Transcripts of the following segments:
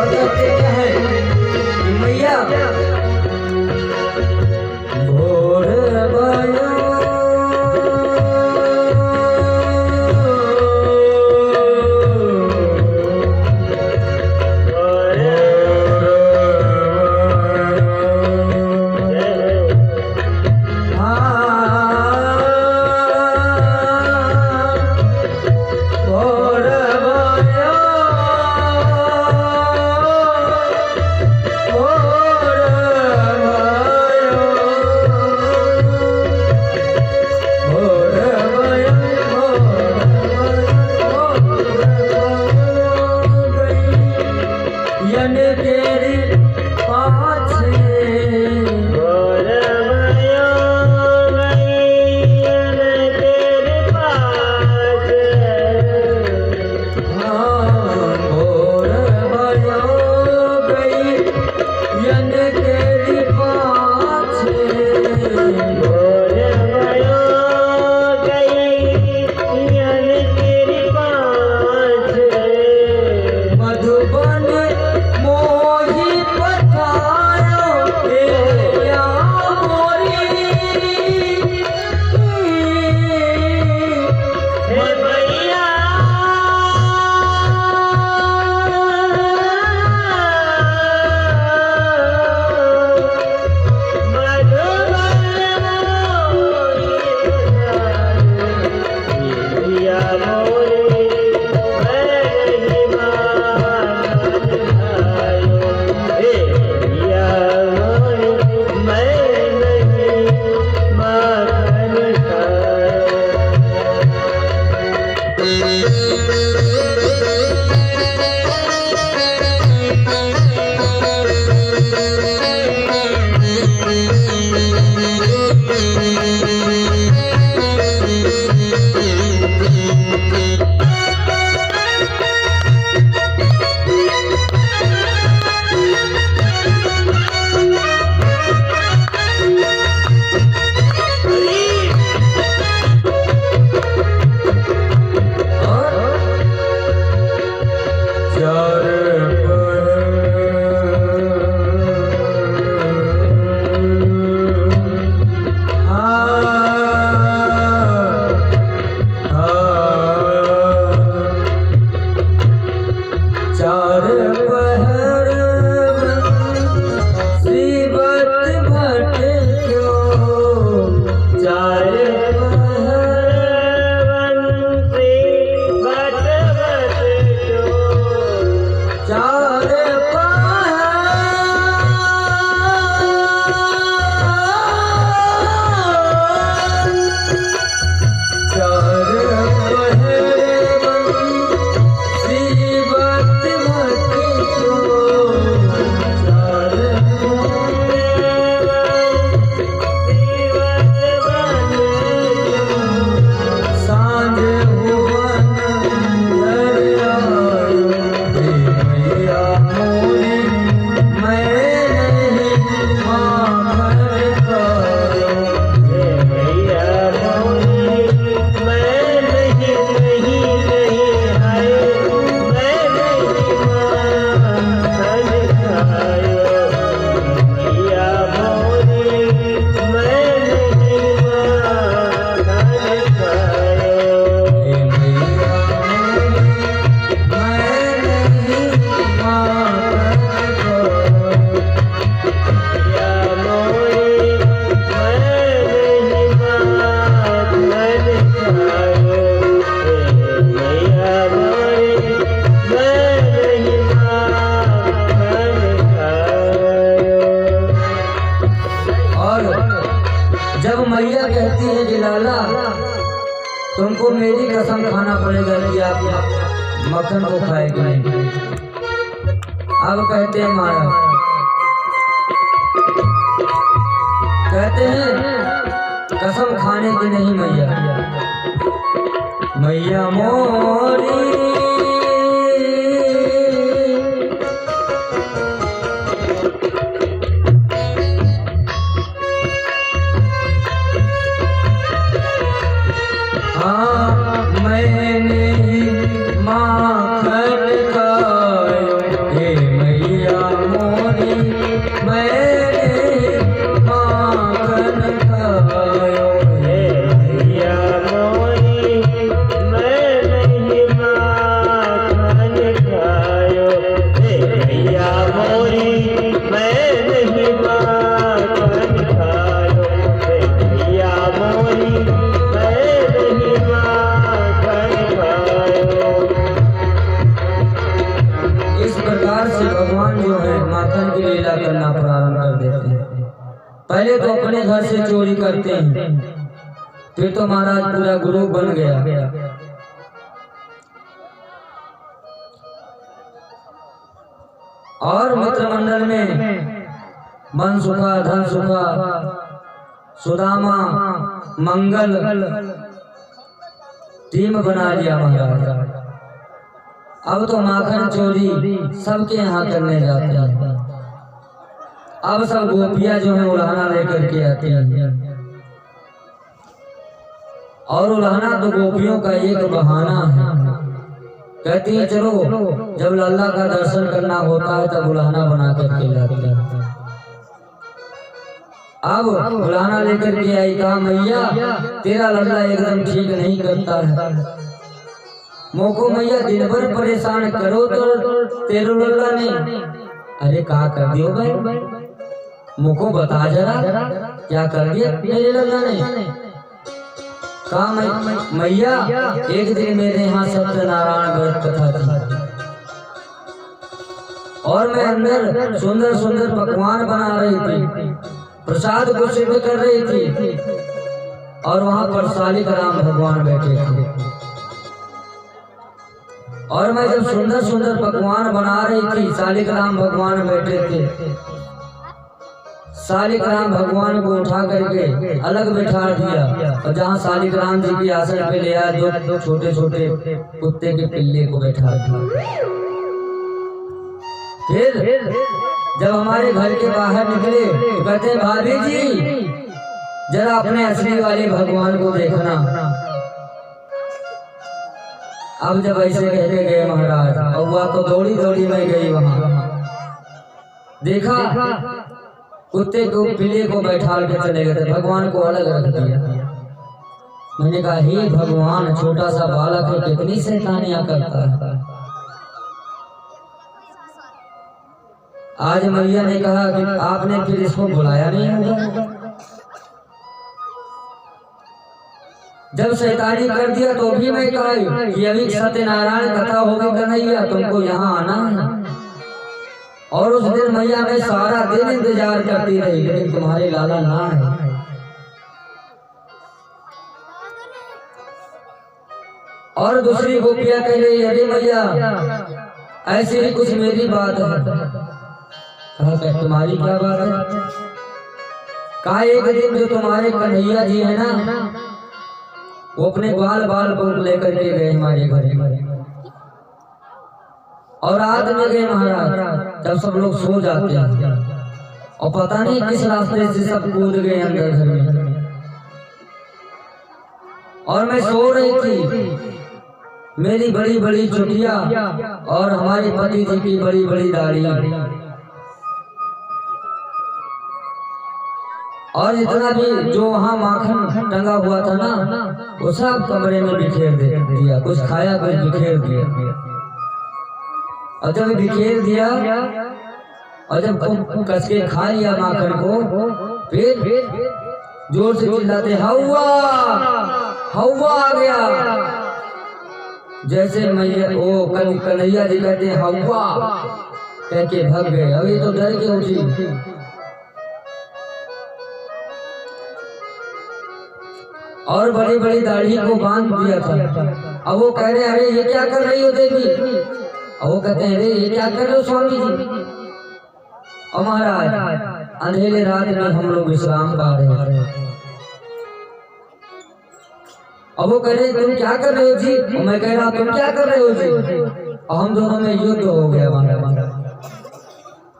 कहते क्या है कि मैया भोर भयो तुमको मेरी कसम खाना पड़ेगा कि आप मक्खन को खाएगी नहीं। अब कहते हैं माया, कहते हैं कसम खाने की नहीं मैया, मैया मोरी मैंने माखन खायो हे मैया। घर से चोरी करते हैं फिर तो महाराज पूरा ग्रुप बन गया। और मित्र मंडल में मन सुखा, धन सुखा, सुदामा, मंगल टीम बना लिया महाराज। अब तो माखन चोरी सबके यहाँ करने जाते हैं। अब सब गोपियां जो है उलाहना लेकर के आती हैं, और उलाहना तो गोपियों का एक बहाना है। कहती है चलो जब लल्ला का दर्शन करना होता है तब उलाहना बना करके लाती है। अब उलाहना लेकर के आई, कहा मैया तेरा लल्ला एकदम ठीक नहीं करता है, मोको मैया दिन भर परेशान करो तो तेरे लल्ला ने। अरे कहा कर दियो भाई, मुझको बता जरा क्या कर दिया मेरे लल्ला ने। कहा मैया एक दिन मेरे यहाँ सत्यनारायण व्रत कथा थी और मैं अंदर सुंदर सुंदर पकवान बना रही थी, प्रसाद को सिद्ध कर रही थी, और वहां पर शालिग्राम भगवान बैठे थे। और मैं जब सुंदर सुंदर पकवान बना रही थी, शालिग्राम भगवान बैठे थे। शालिग्राम भगवान को उठा करके अलग बैठा दिया और जहाँ शालिग्राम जी की आसन पे ले आया दो छोटे छोटे कुत्ते के पिल्ले को बैठा दिया। फिर जब हमारे घर के बाहर निकले तो कहते हैं भाभी जी जरा अपने असली वाले भगवान को देखना। अब जब ऐसे कह के गए महाराज, और वह तो दौड़ी दौड़ी में गई वहां, देखा कुत्ते को पिल्ले को बैठा के चले गए थे, भगवान को अलग रख दिया। मैंने कहा हे भगवान, छोटा सा बालक है, कितनी शैतानियां करता है। आज मैया ने कहा कि आपने फिर इसको बुलाया नहीं होगा। जब शैतानी कर दिया तो भी मैं कहा कि अभी सत्यनारायण कथा होगी कन्हैया, तुमको यहाँ आना है। और उस दिन मैया मैं सारा दिन इंतजार करती रही, लेकिन तुम्हारे लाला ना है। और दूसरी गोपियां कह रही अरे मैया ऐसी ही कुछ मेरी बात है। कहा तुम्हारी क्या बात है। कहा एक दिन जो तुम्हारे कन्हैया जी है ना, वो अपने बाल बाल को लेकर के गए हमारे घर और रात में गए महाराज, जब सब लोग सो जाते हैं, और पता नहीं किस रास्ते से सब कूद गए अंदर घर में। और मैं सो रही थी, मेरी बड़ी बड़ी चुटिया और हमारे पति जी की बड़ी बड़ी दाढ़ी, और इतना भी जो वहाँ माखन टंगा हुआ था ना, वो सब कमरे में बिखेर दिया। कुछ खाया कुछ बिखेर दिया, और जब बिखेर दिया और जब कस के खा लिया माखन को, फिर जोर से चिल्लाते हवा हवा आ गया। जैसे मैया वो कन्हैया जी कहते हवा कह के भाग गए। अब ये तो डर के उठी। और बड़ी बड़ी दाढ़ी को बांध दिया था। अब वो कह रहे अरे ये क्या कर रही हो देवी। और वो कहते हैं अरे ये क्या कर रहे हो स्वामी जी। और महाराज अंधेरे रात में हम लोग विश्राम पा रहे हैं। अब वो कह रहे तुम क्या कर रहे हो जी, और मैं कह रहा तुम क्या कर रहे हो जी, और हम दोनों में युद्ध हो गया महाराज।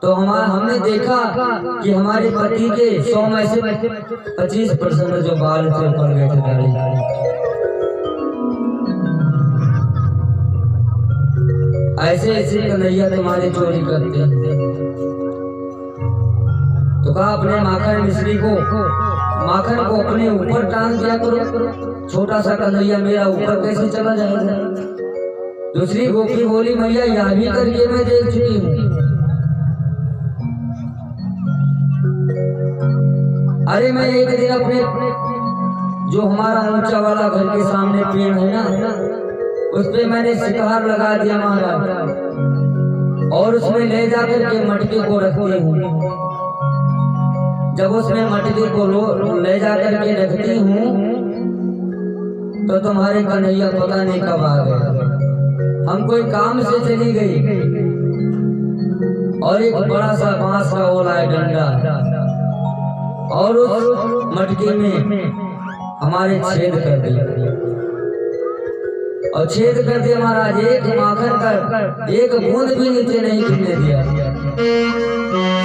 तो हमने देखा कि हमारे पति के 100 में से 25% जो बाल थे ऊपर गए थे दाढ़ी। ऐसे ऐसे कन्हैया तुम्हारे चोरी करते हैं। तो कहा अपने माखन मिश्री को माखन को अपने ऊपर टांग दिया करो, छोटा सा कन्हैया मेरा ऊपर कैसे चला जाएगा। दूसरी गोपी बोली मैया यह भी करके मैं देख चुकी हूँ। अरे मैं एक दिन अपने जो हमारा ऊंचा वाला घर के सामने पेड़ है ना, उस पे मैंने शिकार लगा दिया महाराज, और उसमें ले जाकर के मटके को रखती हूँ। जब उसमें मटकी को ले जा करके रखती हूँ तो तुम्हारे कन्हैया पता नहीं कब आ गए। हम कोई काम से चली गई और एक बड़ा सा बांस का ओला है डंडा, और उस मटकी में हमारे छेद कर दिया, और छेद कर दिया महाराज। एक माखन का एक बूंद भी नीचे नहीं गिरने दिया,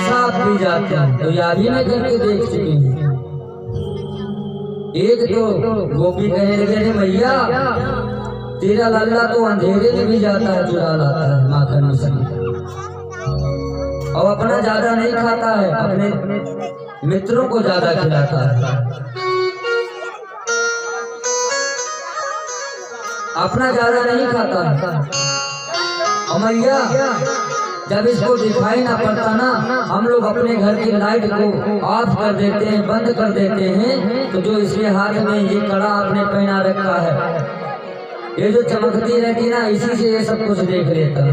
साफ पी जाते हैं। तो यह भी मैं करके देख चुकी हूँ। एक तो गोपी कहने लगे मैया तेरा लल्ला तो अंधेरे में भी जाता है, चुरा लाता है माखन मिश्री, और अपना ज्यादा नहीं खाता है, अपने मित्रों को ज्यादा खिलाता है, अपना ज्यादा नहीं खाता है। और मैया जब इसको दिखाई ना पड़ता ना, हम लोग अपने घर की लाइट को ऑफ कर देते हैं, बंद कर देते हैं, तो जो इसके हाथ में ये कड़ा आपने पहना रखा है, ये जो चमकती रहती ना, इसी से ये सब कुछ देख लेता है।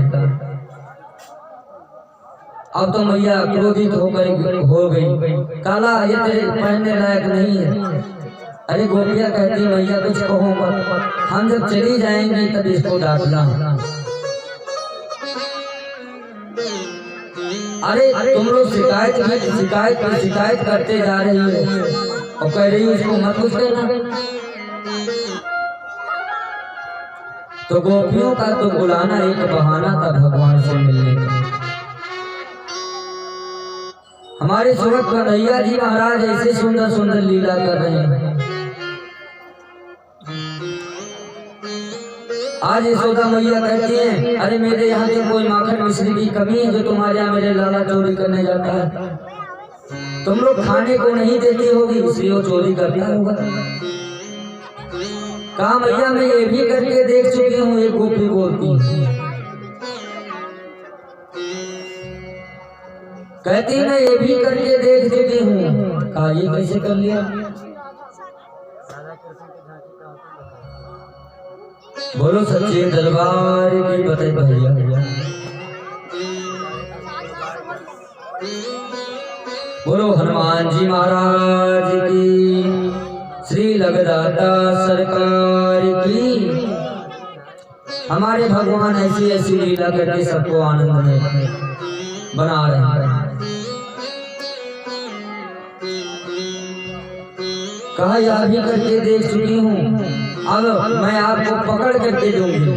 अब तो मैया क्रोधित होकर हो गई, काला ये तेरे पहनने लायक नहीं है। अरे गोपिया कहती मैया कुछ कहो मत, हम जब चली जाएंगी तब इसको डांटना। अरे तुम लोग शिकायत करते जा रही हो और कह रही हो इसको मत कुछ कहना। तो गोपियों का तो बुलाना एक बहाना था भगवान से मिलने का। हमारे सूरत कन्हैया जी महाराज ऐसे सुंदर सुंदर लीला कर रहे हैं। आज यशोदा मैया कहती हैं अरे मेरे यहाँ तो कोई माखन मिश्री की कमी है जो तुम्हारे यहाँ मेरे लाला चोरी करने जाता है। तुम लोग खाने को नहीं देती होगी इसलिए वो चोरी करता होगा। कहा मैया मैं ये भी करके देख चुकी हूँ। एक गोपी बोलती कहती मैं ये भी करके देख चुकी हूँ। कहा ये कैसे कर लिया? बोलो सच्चे दरबार की बते भैया। बोलो हनुमान जी महाराज की, श्री लगदाता सरकार की। हमारे भगवान ऐसी ऐसी लीला करके सबको आनंद में बना रहे हैं। कहा यह भी करके देख चुकी हूँ, अब मैं आपको पकड़ करके दूंगी।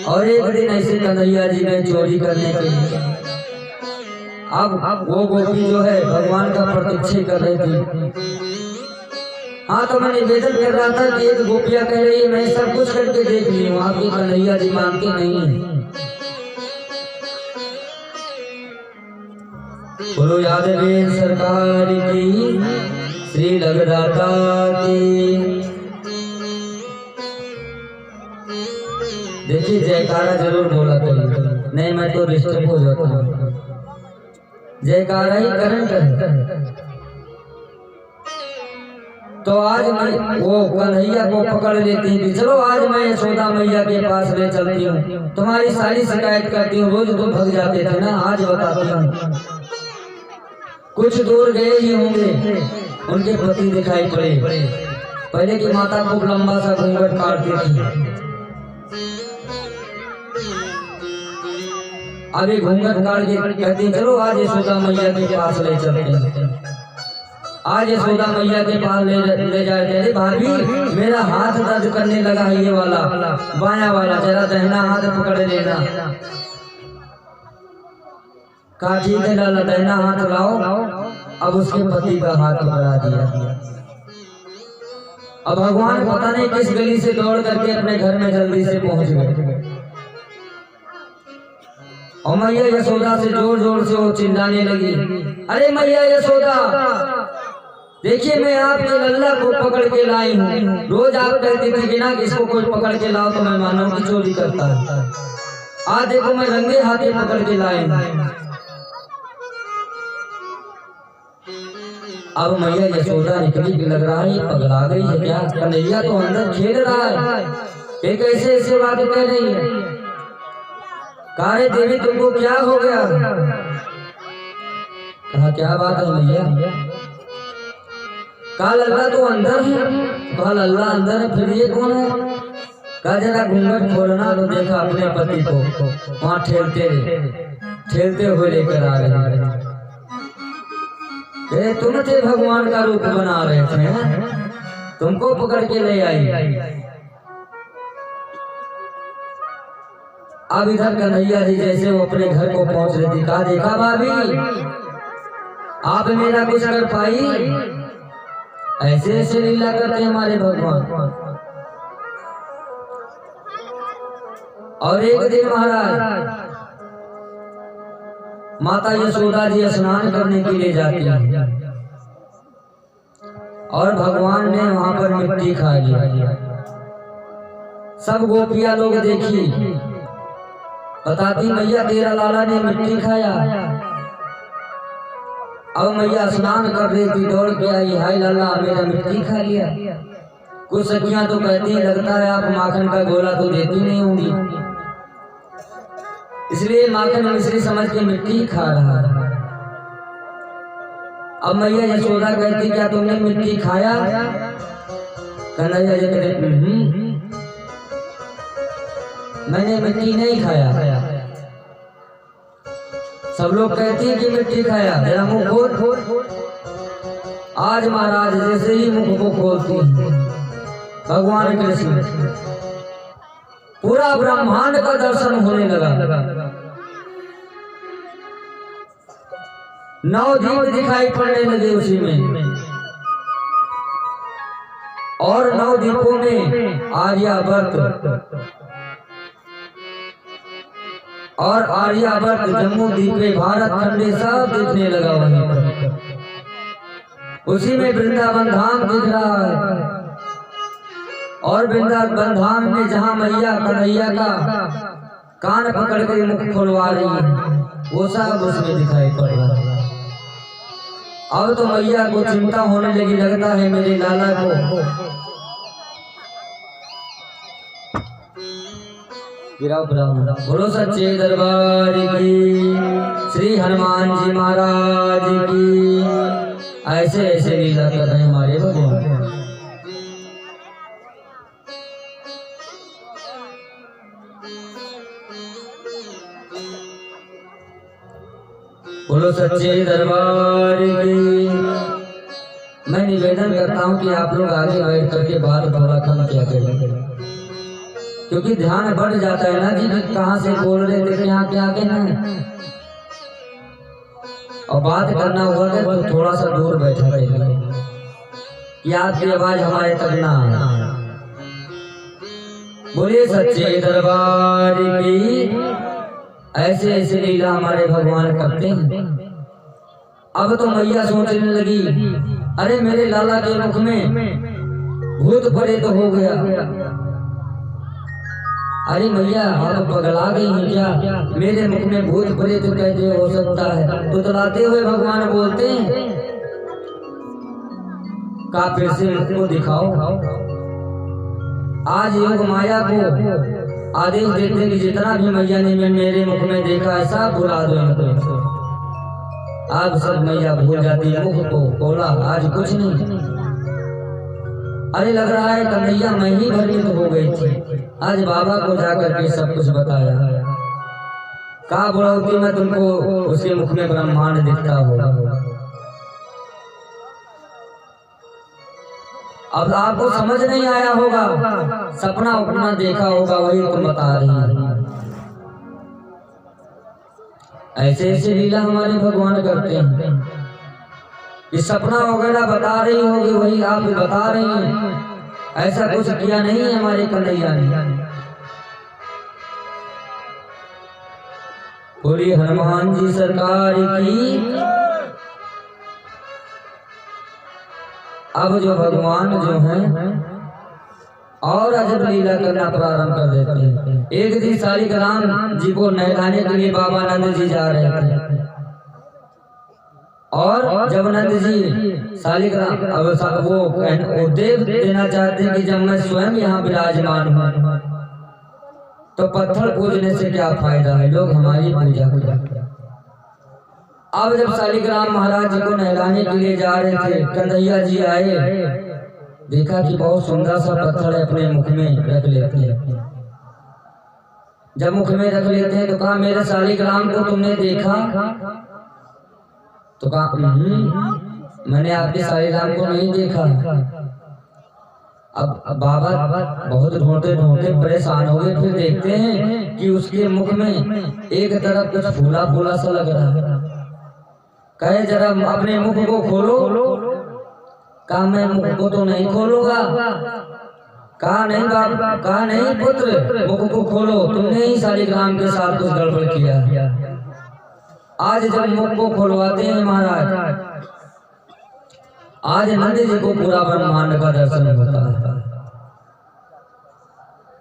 और एक दिन ऐसे कन्हैया जी ने चोरी करने के लिए, अब वो गोपी जो है भगवान का प्रतीक्षा कर रही थी। हाँ तो मैं निवेदन कर रहा था कि एक गोपिया कह रही है मैं सब कुछ करके देख ली हूँ, आपके कन्हैया जी मानते नहीं है। बोलो यादव सरकार की, श्री लगदाता की। देखिए जयकारा जरूर बोला करिए, नहीं मैं तो डिस्टर्ब हो जाता हूँ। जयकारा ही करंट। तो आज मैं वो कन्हैया को पकड़ लेती हूँ कि चलो आज मैं यशोदा मैया के पास ले चलती हूँ, तुम्हारी सारी शिकायत करती हूँ। रोज तो भग जाते थे ना, आज बताती हूँ। कुछ दूर गए ही होंगे, उनके पति दिखाई पड़े। पहले की माता खूब लंबा सा घूंघट काटती थी, अभी घूंघट काट के कहती चलो आज यशोदा मैया के पास ले चलते हैं। आज यशोदा मैया के पास ले जाते। अरे भाभी मेरा हाथ दर्द करने लगा है, ये वाला बाया वाला, जरा दहना हाथ पकड़ लेना। कहा ठीक है लाला दहना हाथ लाओ। अब उसके पति का हाथ पकड़ा दिया। अब भगवान पता नहीं किस गली से दौड़ करके अपने घर में जल्दी से पहुंच गए। और मैया यशोदा से जोर जोर से वो चिल्लाने लगी, अरे मैया यशोदा देखिए मैं आपके लल्ला को पकड़ के लाई हूँ। रोज आप कहती थी कि ना इसको कोई पकड़ के लाओ तो मैं मानव की चोरी करता है। आज देखो मैं रंगे हाथे पकड़ के लाई हूँ। अब मैया यशोदा निकली, लग रहा है पगला गई है क्या? कन्हैया तो अंदर खेल रहा है, ये कैसे ऐसे बात कह रही है? कारे देवी तुमको क्या हो गया? कहा क्या बात है भैया? कहा लल्ला तो अंदर है। कहा लल्ला अंदर है, फिर ये कौन है? कहा जरा घूंघट खोलना। तो देखा अपने पति को वहां ठेलते हुए लेकर आ रहे। तुम थे भगवान का रूप बना रहे थे, तुमको पकड़ के ले आई। अब इधर कन्हैया जी जैसे वो अपने घर को पहुंच रही थी, कहा देखा भाभी आप मेरा कुछ कर पाई? ऐसे ऐसे लीला करते हमारे भगवान। और एक दिन महाराज माता यशोदा जी स्नान करने के लिए जाती है और भगवान ने वहां पर मिट्टी खा लिया। सब गोपियां लोग देखी, बताती मैया तेरा लाला ने मिट्टी खाया। अब मैया स्नान कर रही थी, दौड़ के आई, हाय लाला मेरा मिट्टी खा लिया। कुछ सखियां तो कहती लगता है आप माखन का गोला तो देती नहीं होंगी, इसलिए माखन मिश्री समझ के मिट्टी खा रहा है। अब मैया यशोदा कहती क्या तुमने मिट्टी खाया? कन्हैया जी कहते मैंने मिट्टी नहीं खाया। सब लोग कहती है कि मिट्टी खाया, जरा मुंह खोल। आज महाराज जैसे ही मुंह को खोलती भगवान कृष्ण पूरा ब्रह्मांड का दर्शन होने लगा। 9 दीप दिखाई पड़ने लगे उसी में, और 9 दीपों में आर्यावर्त जम्मू द्वीपे भारत खंडे सब दिखने लगा वहीं पर। उसी में वृंदावन धाम दिख रहा है, और वृंदावन धाम में जहाँ मैया कन्हैया का कान पकड़ के मुख खुलवा रही है वो सब उसमें दिखाई पड़ रहा है। अब तो मैया को चिंता होने लगी, लगता है मेरे लाला को गिराओ। बोलो सच्चे दरबार की, श्री हनुमान जी महाराज की। ऐसे ऐसे लीला कर रहे हमारे भगवान। बोलो सच्चे दरबार की। मैं निवेदन करता हूँ कि आप लोग आगे बैठ करके बात थोड़ा कम किया करें, क्योंकि ध्यान बढ़ जाता है ना जी, कहाँ से बोल रहे थे क्या क्या कहना है, और बात करना हुआ है तो थोड़ा सा दूर बैठा रहेगा कि आपकी आवाज हमारे तक ना आए। बोलिए सच्चे दरबार की। ऐसे ऐसे लीला हमारे भगवान करते हैं। अब तो मैया सोचने लगी अरे मेरे लाला के मुख में भूत प्रेत तो हो गया। अरे मैया आप पगला गई हैं क्या? मेरे मुख में भूत प्रेत कैसे हो सकता है? तो तलाते हुए भगवान बोलते हैं का फिर से मुख को दिखाओ। आज योग माया को आदेश देते कि जितना भी मैया ने मेरे मुख में देखा है सब भुला दो इनको। अब सब मैया भूल जाती है, मुख को खोला आज कुछ नहीं। अरे लग रहा है कन्हैया मैं ही भ्रमित हो गई थी, आज बाबा को जाकर के सब कुछ बताया। कहा बुढ़ौती में तुमको उसके मुख में ब्रह्मांड दिखता होगा। अब आपको समझ नहीं आया होगा, सपना उपना देखा होगा वही तुम बता रही है। ऐसे ऐसे लीला हमारे भगवान करते हैं कि सपना वगैरह बता रही होगी वही आप बता रही हैं। ऐसा कुछ किया नहीं है हमारे कन्हैया ने। बोली हनुमान जी सरकार की। अब जो भगवान जो हैं और अजब लीला करना प्रारंभ कर देते हैं। एक दिन शालिग्राम जी को नहलाने के लिए बाबा नंद जी जा रहे थे, और जब नंद जी शालिग्राम अब वो देव देना चाहते हैं कि जब मैं स्वयं यहाँ विराजमान हूँ तो पत्थर पूजने से क्या फायदा है, लोग हमारी पूजा करें। अब जब शालिग्राम महाराज जी को नहलाने के लिए जा रहे थे, कन्हैया जी आए, देखा कि बहुत सुंदर सा पत्थर है, अपने मुख में रख लेते हैं। जब मुख में रख लेते हैं तो कहा मेरे शालिग्राम को तुमने देखा? तो कहा मैंने आपके शालिग्राम को नहीं देखा। अब बाबा बहुत ढूंढते ढूंढते परेशान हो गए, फिर देखते हैं कि उसके मुख में एक तरफ कुछ फूला फूला सा लग रहा है। कहे जरा अपने मुख को खोलो। कहा मैं मुख को तो नहीं खोलूंगा। कहा नहीं बाप, कहा नहीं पुत्र, मुख को खोलो, तुमने ही शालिग्राम के साथ कुछ गड़बड़ किया। आज जब मुख को खोलवाते हैं महाराज, आज नंद जी को पूरा ब्रह्मांड का दर्शन होता है।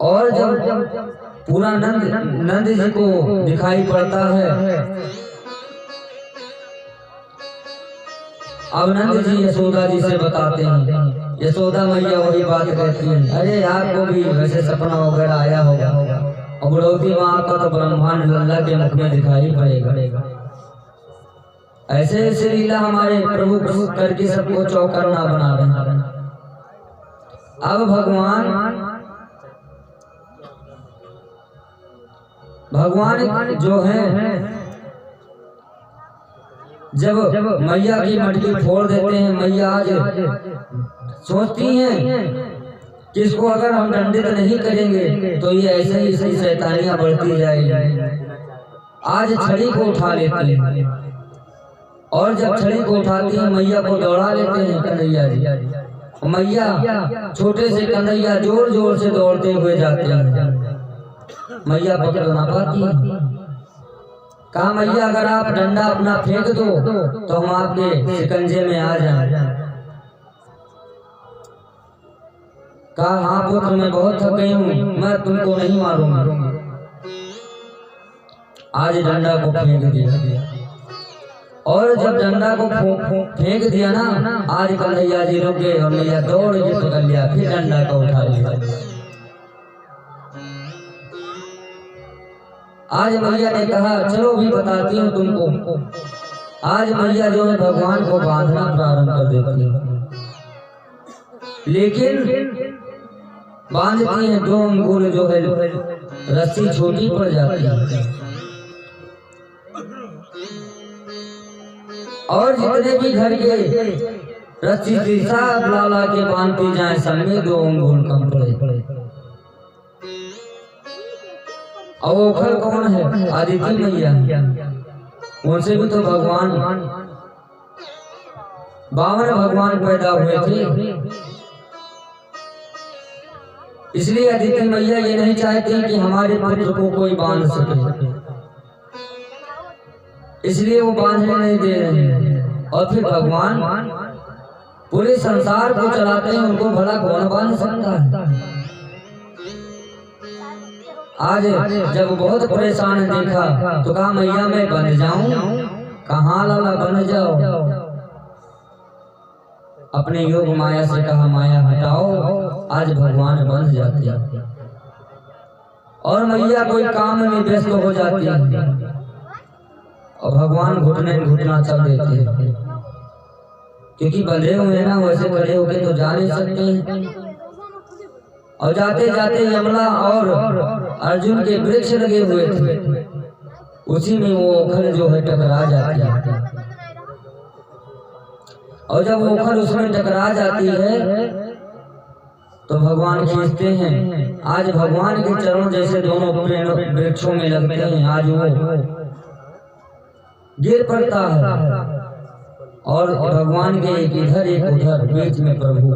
और जब पूरा नंद जी को दिखाई पड़ता है, अब नंद जी यशोदा जी से बताते हैं। यशोदा मैया वही बात कहती है, अरे आपको भी वैसे सपना वगैरह आया होगा, और बुढ़ौती माँ का तो ब्रह्मांड लल्ला के मुख में दिखाई पड़ेगा। ऐसे ऐसे लीला हमारे प्रभु प्रभु करके सबको चौकन्ना बना रहे हैं। अब भगवान जो है, जब मैया की मटकी फोड़ देते हैं, मैया आज सोचती हैं कि इसको अगर हम दंडित नहीं करेंगे तो ये ऐसे ही ऐसी शैतानियां बढ़ती जाएगी। आज छड़ी को उठा लेती हैं, और जब छड़ी को उठाती हैं मैया को दौड़ा लेते हैं कन्हैया जी। मैया छोटे से कन्हैया जोर जोर से दौड़ते हुए जाते हैं, मैया पकड़ ना पाती है। कहा मैया अगर आप डंडा अपना फेंक दो तो हम आपके शिकंजे में आ जाएं। कहा हाँ पुत्र, मैं बहुत थक गई हूँ, मैं तुमको नहीं मारूंगा। आज डंडा को फेंक दिया, और जब डंडा को फेंक दिया ना, आज कन्हैया जी रुके और मैया दौड़ के पकड़ लिया, फिर डंडा को उठा लिया। आज मैया ने कहा चलो भी बताती हूँ तुमको। आज मैया जो है भगवान को बांधना प्रारंभ कर देती है, लेकिन बांधती है 2 अंगुल जो है रस्सी छोटी पड़ जाती है, और जितने भी घर के रस्सी शीशा लाला के बांधती जाए, सब में 2 अंगुल कम पड़े। और वो ओखल कौन है? आदिति मैया। उनसे भी तो भगवान 52 भगवान पैदा हुए थे। इसलिए आदिति मैया ये नहीं चाहती कि हमारे पुत्र को कोई बांध सके, इसलिए वो बांधने नहीं दे रहे हैं। और फिर भगवान पूरे संसार को चलाते हैं, उनको भला कौन बांध सकता है? आज जब बहुत परेशान देखा तो कहा मैया मैं बन जाऊं? कहाँ लाला बन जाओ। अपने योग माया से कहा माया हटाओ, आज भगवान बन जाते हैं, और मैया कोई काम में व्यस्त हो जाती है, और भगवान घुटना चल देते हैं, क्योंकि बंधे हुए ना, वैसे खड़े होके तो जा नहीं सकते हैं। और जाते जाते यमला और अर्जुन के वृक्ष लगे हुए थे, उसी में वो ओखल जो है टकरा जाती है, और जब ओखल उसमें टकरा जाती है तो भगवान खींचते हैं। आज भगवान के चरण जैसे दोनों वृक्षों में लगते हैं, आज वो गिर पड़ता है, और भगवान के एक इधर एक उधर, बीच में प्रभु।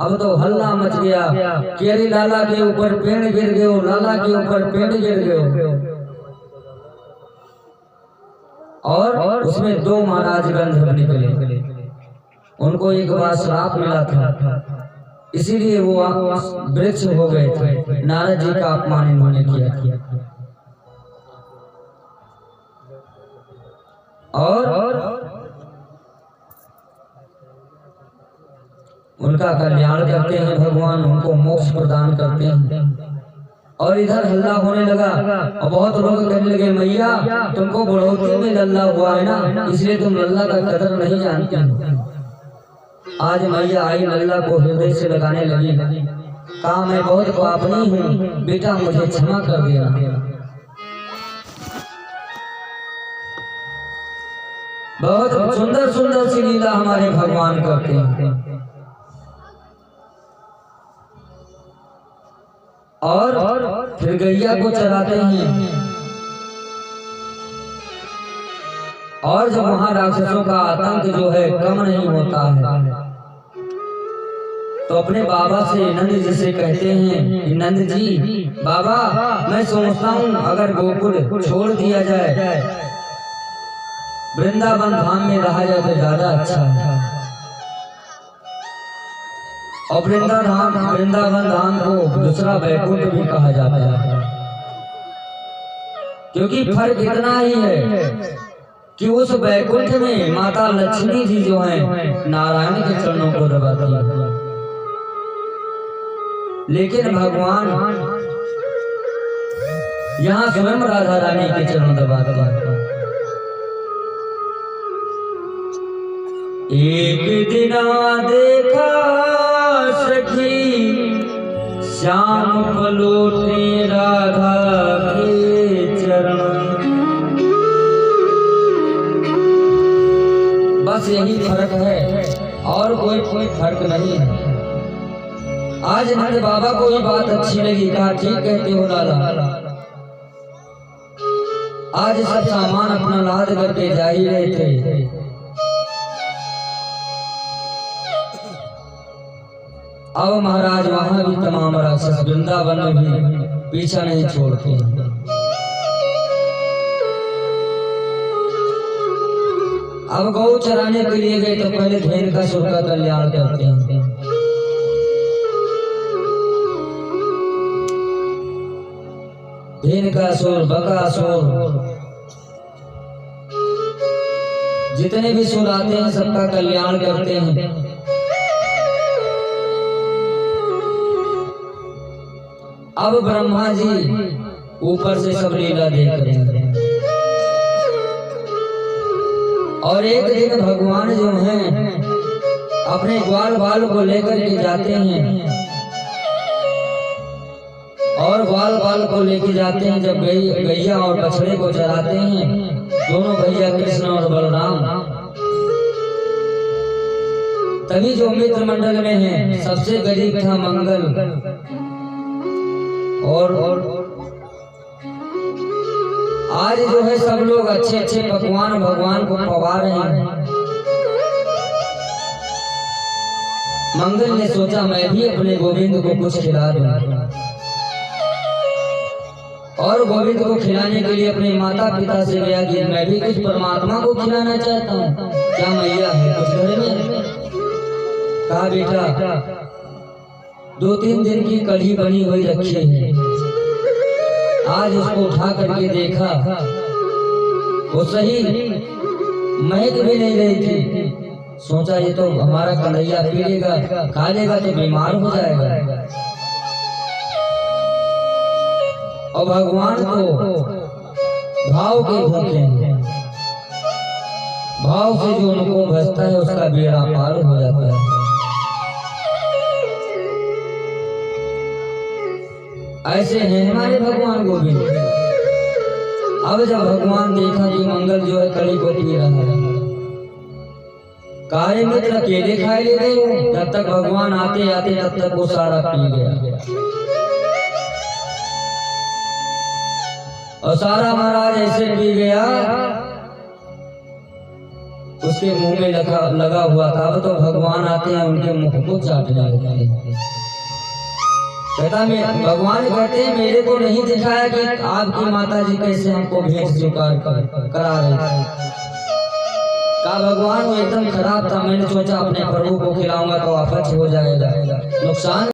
अब तो हल्ला मच गया कि अरे लाला के ऊपर पेड़ गिर गयो, लाला के ऊपर पेड़ गिर गयो। और उसमें 2 महाराज गंधर्व निकले, उनको एक बार श्राप मिला था, इसीलिए वो वृक्ष हो गए थे। नारद जी का अपमान इन्होंने किया, और उनका कल्याण करते हैं भगवान, उनको मोक्ष प्रदान करते हैं। और इधर हल्ला होने लगा और बहुत लोग कहने लगे मैया तुमको बढ़ोतरी में लल्ला हुआ है ना, इसलिए तुम लल्ला का कदर नहीं जानती। आज मैया आई लल्ला को हृदय से लगाने लगी, कहा मैं बहुत पापनी हूँ बेटा, मुझे क्षमा कर देना। बहुत सुंदर सुंदर सी लीला हमारे भगवान करते हैं। और फिर गैया को चराते हैं। और जब वहां राक्षसों का आतंक जो है कम नहीं होता है तो अपने बाबा से नंद जी से कहते हैं नंद जी बाबा मैं सोचता हूँ अगर गोकुल छोड़ दिया जाए, वृंदावन धाम में रहा जाए तो ज्यादा अच्छा है। और वृंदावन धाम को दूसरा बैकुंठ भी कहा जाता है, क्योंकि फर्क इतना ही है कि उस बैकुंठ में माता लक्ष्मी जी जो है नारायण के चरणों को दबाती है, लेकिन भगवान यहाँ स्वयं राधा रानी के चरण दबाते हैं। एक दिना देखा सखी श्याम पलोटे राधा के चरण, बस यही फर्क है और कोई फर्क नहीं है। आज नंद बाबा को ये बात अच्छी लगी, कहा ठीक कहते हो लाला, आज सब सामान अपना लाद करके जा ही रहे थे, अब महाराज वहां भी तमाम राक्षस वृंदावन में भी पीछा नहीं छोड़ते। अब गौ चराने के लिए गए तो पहले धेन का सुर का कल्याण करते हैं। धेन का सुर, बका सुर, जितने भी सुर आते हैं सबका कल्याण करते हैं। अब ब्रह्मा जी ऊपर से सब लीला देख रहे हैं। और एक दिन भगवान जो हैं अपने ग्वाल बाल को लेकर के जाते हैं, और ग्वाल बाल को लेके जाते हैं। जब गैया और बछड़े को चराते हैं दोनों भैया कृष्ण और बलराम, तभी जो मित्र मंडल में है सबसे गरीब था मंगल, और आज जो है सब लोग अच्छे अच्छे पकवान भगवान को पवा रहे हैं। मंगल ने सोचा मैं भी अपने गोविंद को कुछ खिला दूं, और गोविंद को खिलाने के लिए अपने माता पिता से गया कि मैं भी कुछ परमात्मा को खिलाना चाहता हूँ, क्या मैया है कुछ घर में? कहा बेटा 2-3 दिन की कढ़ी बनी हुई रखी है। आज उसको उठा करके देखा वो सही महक भी नहीं रही थी। सोचा ये तो हमारा कन्हैया पी लेगा, खा लेगा तो बीमार हो जाएगा। और भगवान को भाव के भूखे हैं, भाव से जो उनको भजता है उसका बेड़ा पार हो जाता है। ऐसे हैं हमारे भगवान गोविंद। अब जब भगवान देखा कि मंगल जो है कली को पी रहा है, कार्य मित्र अकेले खाए ले गए, जब तक भगवान आते आते तब तक वो सारा पी गया। और सारा महाराज ऐसे पी गया, उसके मुंह में लगा हुआ था। अब तो भगवान आते हैं उनके मुख को चाटने लगते हैं। कहता मैं भगवान कहते हैं मेरे को नहीं दिखाया कि आपकी माता जी कैसे हमको भेंट स्वीकार करा रहे थे। कहा भगवान वो एकदम खराब था, मैंने सोचा अपने प्रभु को खिलाऊंगा तो अपच हो जाएगा, नुकसान